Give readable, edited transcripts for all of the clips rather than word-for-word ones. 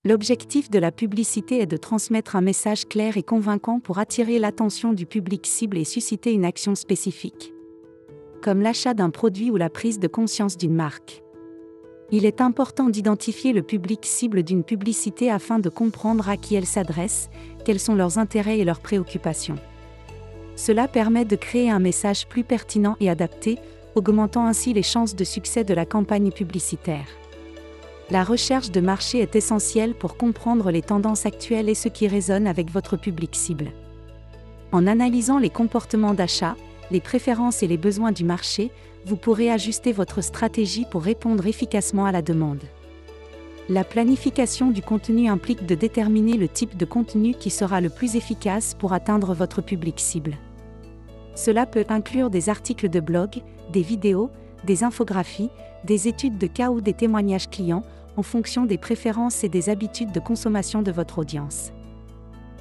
L'objectif de la publicité est de transmettre un message clair et convaincant pour attirer l'attention du public cible et susciter une action spécifique, comme l'achat d'un produit ou la prise de conscience d'une marque. Il est important d'identifier le public cible d'une publicité afin de comprendre à qui elle s'adresse, quels sont leurs intérêts et leurs préoccupations. Cela permet de créer un message plus pertinent et adapté, augmentant ainsi les chances de succès de la campagne publicitaire. La recherche de marché est essentielle pour comprendre les tendances actuelles et ce qui résonne avec votre public cible. En analysant les comportements d'achat, les préférences et les besoins du marché, vous pourrez ajuster votre stratégie pour répondre efficacement à la demande. La planification du contenu implique de déterminer le type de contenu qui sera le plus efficace pour atteindre votre public cible. Cela peut inclure des articles de blog, des vidéos, des infographies, des études de cas ou des témoignages clients, en fonction des préférences et des habitudes de consommation de votre audience.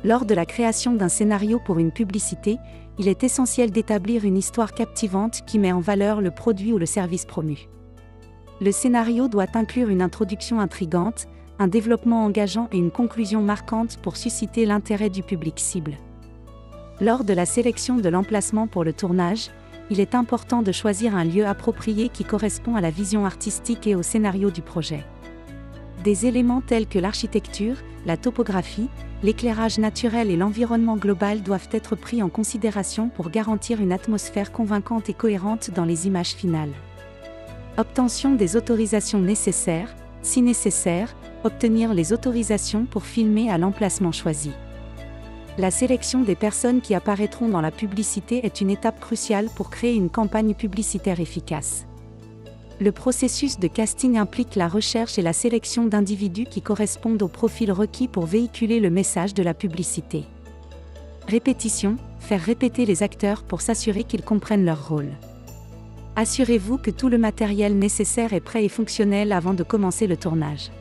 Lors de la création d'un scénario pour une publicité, il est essentiel d'établir une histoire captivante qui met en valeur le produit ou le service promu. Le scénario doit inclure une introduction intrigante, un développement engageant et une conclusion marquante pour susciter l'intérêt du public cible. Lors de la sélection de l'emplacement pour le tournage, il est important de choisir un lieu approprié qui correspond à la vision artistique et au scénario du projet. Des éléments tels que l'architecture, la topographie, l'éclairage naturel et l'environnement global doivent être pris en considération pour garantir une atmosphère convaincante et cohérente dans les images finales. Obtention des autorisations nécessaires, si nécessaire, obtenir les autorisations pour filmer à l'emplacement choisi. La sélection des personnes qui apparaîtront dans la publicité est une étape cruciale pour créer une campagne publicitaire efficace. Le processus de casting implique la recherche et la sélection d'individus qui correspondent au profil requis pour véhiculer le message de la publicité. Répétition, faire répéter les acteurs pour s'assurer qu'ils comprennent leur rôle. Assurez-vous que tout le matériel nécessaire est prêt et fonctionnel avant de commencer le tournage.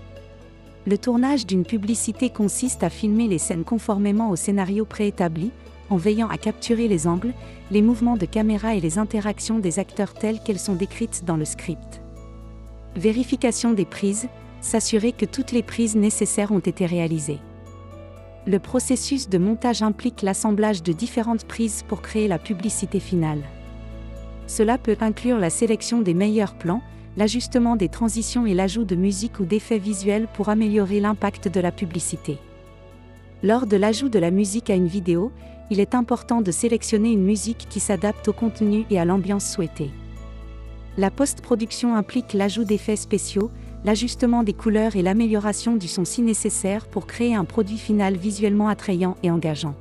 Le tournage d'une publicité consiste à filmer les scènes conformément au scénario préétabli, en veillant à capturer les angles, les mouvements de caméra et les interactions des acteurs telles qu'elles sont décrites dans le script. Vérification des prises, s'assurer que toutes les prises nécessaires ont été réalisées. Le processus de montage implique l'assemblage de différentes prises pour créer la publicité finale. Cela peut inclure la sélection des meilleurs plans, l'ajustement des transitions et l'ajout de musique ou d'effets visuels pour améliorer l'impact de la publicité. Lors de l'ajout de la musique à une vidéo, il est important de sélectionner une musique qui s'adapte au contenu et à l'ambiance souhaitée. La post-production implique l'ajout d'effets spéciaux, l'ajustement des couleurs et l'amélioration du son si nécessaire pour créer un produit final visuellement attrayant et engageant.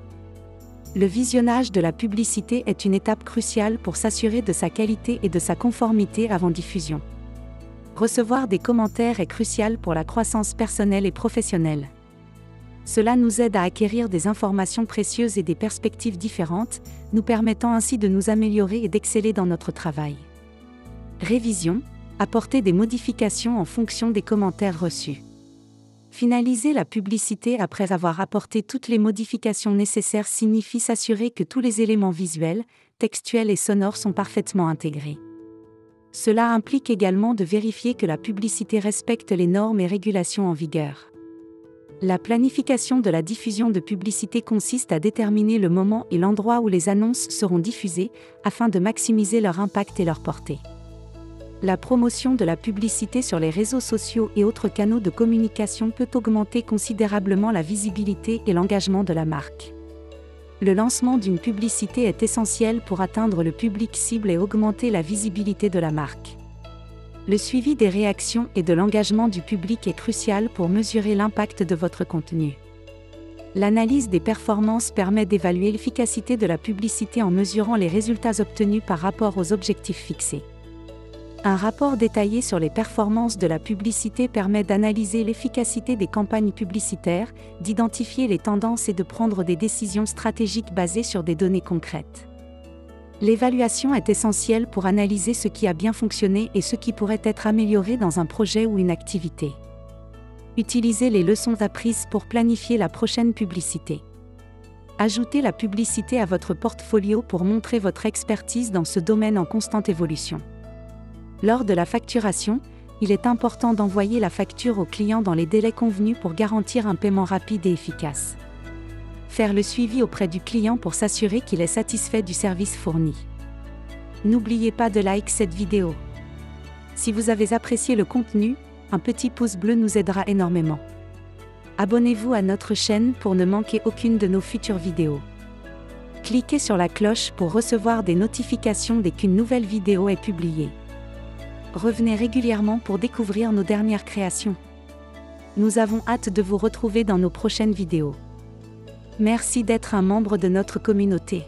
Le visionnage de la publicité est une étape cruciale pour s'assurer de sa qualité et de sa conformité avant diffusion. Recevoir des commentaires est crucial pour la croissance personnelle et professionnelle. Cela nous aide à acquérir des informations précieuses et des perspectives différentes, nous permettant ainsi de nous améliorer et d'exceller dans notre travail. Révision, apporter des modifications en fonction des commentaires reçus. Finaliser la publicité après avoir apporté toutes les modifications nécessaires signifie s'assurer que tous les éléments visuels, textuels et sonores sont parfaitement intégrés. Cela implique également de vérifier que la publicité respecte les normes et régulations en vigueur. La planification de la diffusion de publicité consiste à déterminer le moment et l'endroit où les annonces seront diffusées, afin de maximiser leur impact et leur portée. La promotion de la publicité sur les réseaux sociaux et autres canaux de communication peut augmenter considérablement la visibilité et l'engagement de la marque. Le lancement d'une publicité est essentiel pour atteindre le public cible et augmenter la visibilité de la marque. Le suivi des réactions et de l'engagement du public est crucial pour mesurer l'impact de votre contenu. L'analyse des performances permet d'évaluer l'efficacité de la publicité en mesurant les résultats obtenus par rapport aux objectifs fixés. Un rapport détaillé sur les performances de la publicité permet d'analyser l'efficacité des campagnes publicitaires, d'identifier les tendances et de prendre des décisions stratégiques basées sur des données concrètes. L'évaluation est essentielle pour analyser ce qui a bien fonctionné et ce qui pourrait être amélioré dans un projet ou une activité. Utilisez les leçons apprises pour planifier la prochaine publicité. Ajoutez la publicité à votre portfolio pour montrer votre expertise dans ce domaine en constante évolution. Lors de la facturation, il est important d'envoyer la facture au client dans les délais convenus pour garantir un paiement rapide et efficace. Faire le suivi auprès du client pour s'assurer qu'il est satisfait du service fourni. N'oubliez pas de like cette vidéo. Si vous avez apprécié le contenu, un petit pouce bleu nous aidera énormément. Abonnez-vous à notre chaîne pour ne manquer aucune de nos futures vidéos. Cliquez sur la cloche pour recevoir des notifications dès qu'une nouvelle vidéo est publiée. Revenez régulièrement pour découvrir nos dernières créations. Nous avons hâte de vous retrouver dans nos prochaines vidéos. Merci d'être un membre de notre communauté.